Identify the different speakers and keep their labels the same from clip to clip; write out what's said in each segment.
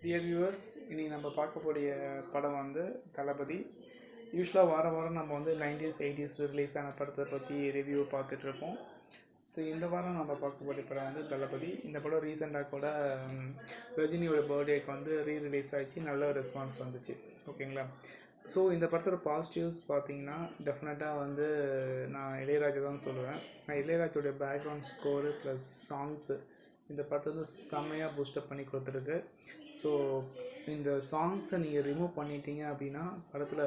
Speaker 1: Dear viewers, இன்றைக்கி நம்ம பார்க்கக்கூடிய படம் வந்து தளபதி. யூஸ்வலாக வாரம் நம்ம வந்து 90s 80s ரிலீஸ் ஆன படத்தை பற்றி ரிவ்யூ பார்த்துட்ருப்போம். ஸோ இந்த வாரம் நம்ம பார்க்கக்கூடிய படம் வந்து தளபதி. இந்த படம் ரீசெண்டாக கூட ரஜினியோட பர்த்டேக்கு வந்து ரீரிலீஸ் ஆகிடுச்சு, நல்ல ரெஸ்பான்ஸ் வந்துச்சு. ஓகேங்களா? ஸோ இந்த படத்தோட பாசிட்டிவ்ஸ் பார்த்தீங்கன்னா டெஃபினட்டாக வந்து நான் இளையராஜா தான் சொல்லுவேன். நான் இளையராஜோடைய பேக்ரவுண்ட் ஸ்கோரு ப்ளஸ் சாங்ஸு இந்த படத்தை வந்து செம்மையாக பூஸ்டப் பண்ணி கொடுத்துருக்கு. ஸோ இந்த சாங்ஸை நீங்கள் ரிமூவ் பண்ணிட்டீங்க அப்படின்னா படத்தில்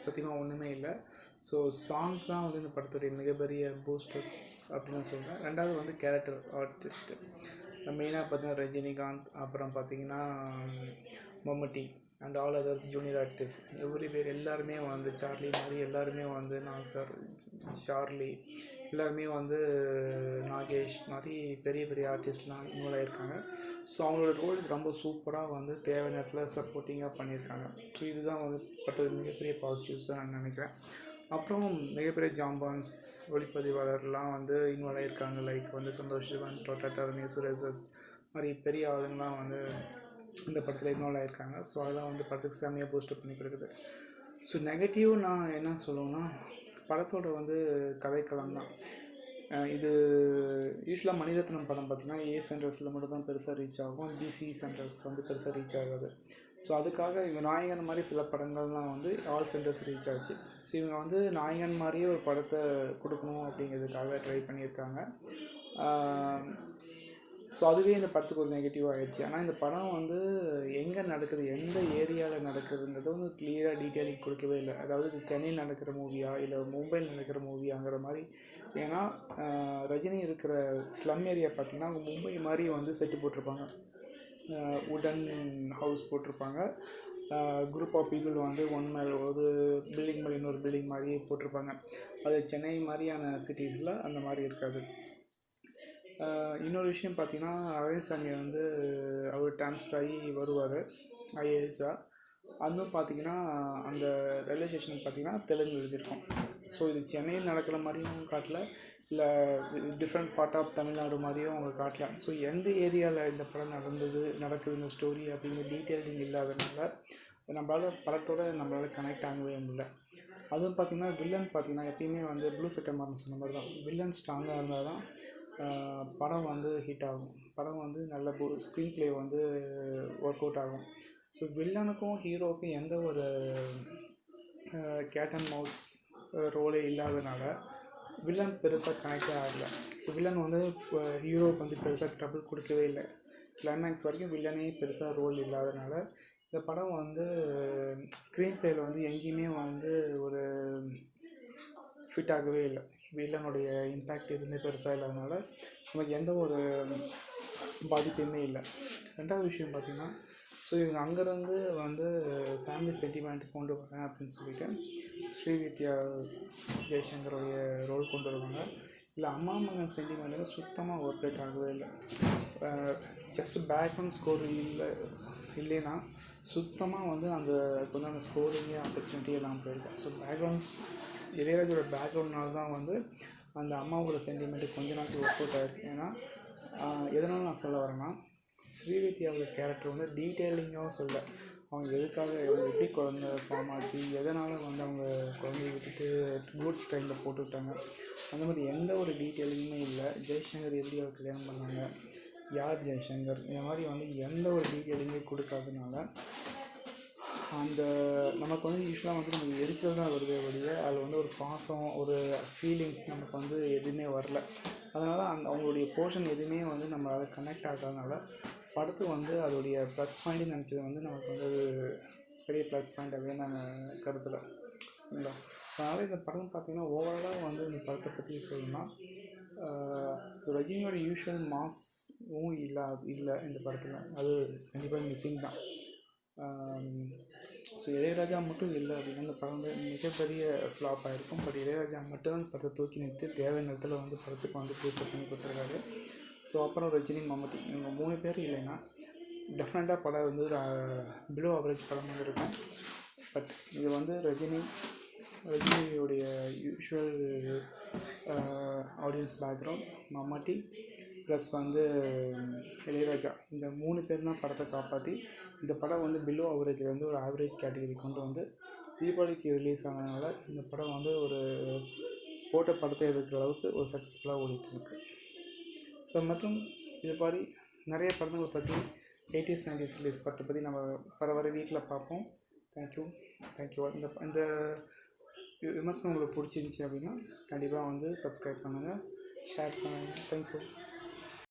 Speaker 1: சத்தியமாக ஒன்றுமே இல்லை. ஸோ சாங்ஸ் தான் வந்து இந்த படத்துடைய மிகப்பெரிய பூஸ்டர்ஸ் அப்படின்னு சொல்கிறேன். ரெண்டாவது வந்து கேரக்டர் ஆர்டிஸ்ட்டு, மெயினாக பார்த்தீங்கன்னா ரஜினிகாந்த், அப்புறம் பார்த்திங்கன்னா Mammootty and all others junior artist, every பேர் எல்லாருமே வந்து சார்லி மாதிரி எல்லாருமே வந்து நாசர், ஷார்லி எல்லாருமே வந்து நாகேஷ் மாதிரி பெரிய பெரிய ஆர்டிஸ்ட்லாம் இன்வால்வ் ஆகியிருக்காங்க. ஸோ அவங்களோட ரோல்ஸ் ரொம்ப சூப்பராக வந்து தேவை நேரத்தில் சப்போர்ட்டிங்காக பண்ணியிருக்காங்க. ஸோ இதுதான் வந்து படத்தோட மிகப்பெரிய பாசிட்டிவ்ஸாக நான் நினைக்கிறேன். அப்புறம் மிகப்பெரிய ஜாம்பான்ஸ் ஒளிப்பதிவாளர்லாம் வந்து இன்வால்வ் ஆகியிருக்காங்க. லைக் வந்து சந்தோஷ் சிவன், டொட்டா சுரேசஸ் மாதிரி பெரிய ஆளுங்கள்லாம் வந்து இந்த படத்தில் இன்வால்வ் ஆகியிருக்காங்க. ஸோ அதெல்லாம் வந்து படத்துக்கு செம்மையாக பூஸ்டப் பண்ணி கொடுக்குது. ஸோ நெகட்டிவ் நான் என்ன சொல்லுவேன்னா, படத்தோட வந்து கதைக்களம் தான். இது யூஸ்வலாக மணிரத்னம் படம் பார்த்திங்கன்னா ஏ சென்டர்ஸில் மட்டும் தான் பெருசாக ரீச் ஆகும், பிசி சென்டர்ஸ்க்கு வந்து பெருசாக ரீச் ஆகாது. ஸோ அதுக்காக இவங்க நாயகன் மாதிரி சில படங்கள்லாம் வந்து ஆல் சென்டர்ஸ் ரீச் ஆச்சு. ஸோ இவங்க வந்து நாயகன் மாதிரியே ஒரு படத்தை கொடுக்கணும் அப்படிங்கிறதுக்காக ட்ரை பண்ணியிருக்காங்க. ஸோ அதுவே இந்த படத்துக்கு ஒரு நெகட்டிவ் ஆகிடுச்சு. ஆனால் இந்த படம் வந்து எங்கே நடக்குது, எந்த ஏரியாவில் நடக்குதுன்றது வந்து கிளியராக டீட்டெயிலிங் கொடுக்கவே இல்லை. அதாவது இது சென்னையில் நடக்கிற மூவியா இல்லை மும்பையில் நடக்கிற மூவியாங்கிற மாதிரி. ஏன்னா ரஜினி இருக்கிற ஸ்லம் ஏரியா பார்த்திங்கன்னா அவங்க மும்பை மாதிரி வந்து செட்டு போட்டிருப்பாங்க, உடன் ஹவுஸ் போட்டிருப்பாங்க. குரூப் ஆஃப் பீப்புள் வந்து ஒன் மேலே ஒரு பில்டிங் மாதிரி இன்னொரு பில்டிங் மாதிரி போட்டிருப்பாங்க. அது சென்னை மாதிரியான சிட்டிஸில் அந்த மாதிரி இருக்காது. இன்னொரு விஷயம் பார்த்திங்கன்னா அரவிந்த் வந்து அவர் ட்ரான்ஸ்ஃபர் ஆகி வருவார் ஐஏஎஸ்ஸாக. அதுவும் பார்த்திங்கன்னா அந்த ரயில்வே ஸ்டேஷன் பார்த்திங்கன்னா தெலுங்கு எழுதியிருக்கோம். ஸோ இது சென்னையில் நடக்கிற மாதிரியும் காட்டல, இல்லை டிஃப்ரெண்ட் பார்ட் ஆஃப் தமிழ்நாடு மாதிரியும் அவங்க காட்டல. ஸோ எந்த ஏரியாவில் இந்த படம் நடக்குது இந்த ஸ்டோரி அப்படிங்கிற டீட்டெயிலிங் இல்லாததுனால நம்மளால் நம்மளால் கனெக்ட் ஆகவே முடியல. அதுவும் பார்த்திங்கன்னா வில்லன் பார்த்திங்கன்னா எப்பயுமே வந்து ப்ளூ சட்டை மாறன் சொன்ன மாதிரி தான், வில்லன் ஸ்ட்ராங்காக இருந்தால் தான் படம் வந்து ஹிட் ஆகும், படம் வந்து நல்ல ஸ்க்ரீன் ப்ளே வந்து ஒர்க் அவுட் ஆகும். ஸோ வில்லனுக்கும் ஹீரோவுக்கும் எந்த ஒரு கேட் அண்ட் மவுஸ் ரோலே இல்லாதனால வில்லன் பெருசாக கனெக்டே ஆகலை. ஸோ வில்லன் வந்து ஹீரோவுக்கு வந்து பெருசாக ட்ரபிள் கொடுக்கவே இல்லை. கிளைமேக்ஸ் வரைக்கும் வில்லனே பெருசாக ரோல் இல்லாதனால இந்த படம் வந்து ஸ்க்ரீன் ப்ளேயில் வந்து எங்கேயுமே வந்து ஒரு ஃபிட் ஆகவே இல்லை. வில்லனுடைய இம்பேக்ட் எதுவுமே பெருசாக இல்லாதனால நமக்கு எந்த ஒரு பாதிப்புமே இல்லை. ரெண்டாவது விஷயம் பார்த்திங்கன்னா, ஸோ இவங்க அங்கேருந்து வந்து ஃபேமிலி சென்டிமெண்ட் கொண்டு வரேன் அப்படின்னு சொல்லிட்டு ஸ்ரீவித்யா ஜெய்சங்கருடைய ரோல் கொண்டு வருவாங்க. இல்லை அம்மா மகன் சென்டிமெண்ட்டு சுத்தமாக ஒர்க் அவுட் ஆகவே இல்லை. ஜஸ்ட்டு பேக்ரவுண்ட் ஸ்கோர் இல்லைன்னா சுத்தமாக வந்து அந்த கொஞ்சம் அந்த ஸ்கோரிங்கே ஆப்பர்ச்சுனிட்டி எல்லாம் போயிருக்கேன். ஸோ இளையராஜோட பேக்ரவுண்ட்னால தான் வந்து அந்த அம்மாவோட சென்டிமெண்ட்டு கொஞ்ச நாளைக்கு ஒர்க் அவுட் ஆகிருக்கு. ஏன்னா எதனால் நான் சொல்ல வரேன்னா, ஸ்ரீவித்யாவோட கேரக்டர் வந்து டீட்டெயிலிங்காகவும் சொல்ல, அவங்க எதுக்காக எப்படி குழந்தை ஃபார்ம் ஆச்சு, எதனால் வந்து அவங்க குழந்தைய விட்டுட்டு கூட்ஸ் ட்ரெயினில் போட்டு விட்டாங்க, அந்த மாதிரி எந்த ஒரு டீட்டெயிலிங்குமே இல்லை. ஜெய்சங்கர் எப்படி அவர் கல்யாணம் பண்ணாங்க, யார் ஜெய்சங்கர், இந்த மாதிரி வந்து எந்த ஒரு டீட்டெயிலிங்கே கொடுக்காதனால அந்த நமக்கு வந்து யூஸ்வலாக வந்து நமக்கு எரிச்சல் தான் வருதே வழிய அதில் வந்து ஒரு பாசம், ஒரு ஃபீலிங்ஸ் நமக்கு வந்து எதுவுமே வரல. அதனால் அவங்களுடைய போர்ஷன் எதுவுமே வந்து நம்மளால் கனெக்ட் ஆகாதனால படத்துக்கு வந்து அதோடைய ப்ளஸ் பாயிண்ட்டுன்னு நினச்சது வந்து நமக்கு வந்து பெரிய ப்ளஸ் பாயிண்ட்டாகவே நாங்கள் கருத்தில் இல்லைங்களா. ஸோ அதனால் இந்த படம் பார்த்திங்கன்னா ஓவராலாக வந்து இந்த படத்தை பற்றி சொல்லணும்னா, ஸோ ரஜினியோட யூஷுவல் மாஸும் இல்லை இந்த படத்தில், அது கண்டிப்பாக மிஸ்ஸிங் தான். ஸோ இளையராஜா மட்டும் இல்லை அப்படின்னா இந்த படம் வந்து மிகப்பெரிய ஃப்ளாப் ஆகிருக்கும். பட் இளையராஜா மட்டும் அந்த படத்தை தூக்கி நிறுத்தி தேவை நேரத்தில் வந்து படத்துக்கு வந்து பூஸ்டப் பண்ணி கொடுத்துருக்காரு. ஸோ அப்புறம் ரஜினி, மம்முட்டி இவங்க 3 பேர் இல்லைன்னா டெஃபினட்டாக படம் வந்து ஒரு பிலோ ஆவரேஜ் படம் வந்து இருக்கும். பட் இது வந்து ரஜினியோடைய யூஷுவல் ஆடியன்ஸ் பேக்ரவுண்ட், மம்முட்டி ப்ளஸ் வந்து இளையராஜா, இந்த 3 பேர் தான் படத்தை காப்பாற்றி இந்த படம் வந்து பிலோ ஆவரேஜில் வந்து ஒரு ஆவரேஜ் கேட்டகரி கொண்டு வந்து தீபாவளிக்கு ரிலீஸ் ஆனதுனால இந்த படம் வந்து ஒரு போட்ட படத்தை எதிர்க்கிற அளவுக்கு ஒரு சக்ஸஸ்ஃபுல்லாக ஓடிட்டுருக்கு. ஸோ மற்றும் இது மாதிரி நிறைய படங்களை பற்றி 80s 90s ரிலீஸ் படத்தை பற்றி நம்ம வர வீட்டில் பார்ப்போம். தேங்க்யூ. இந்த விமர்சனம் உங்களுக்கு பிடிச்சிருந்துச்சி அப்படின்னா கண்டிப்பாக வந்து சப்ஸ்கிரைப் பண்ணுங்கள், ஷேர் பண்ணுங்கள். தேங்க்யூ.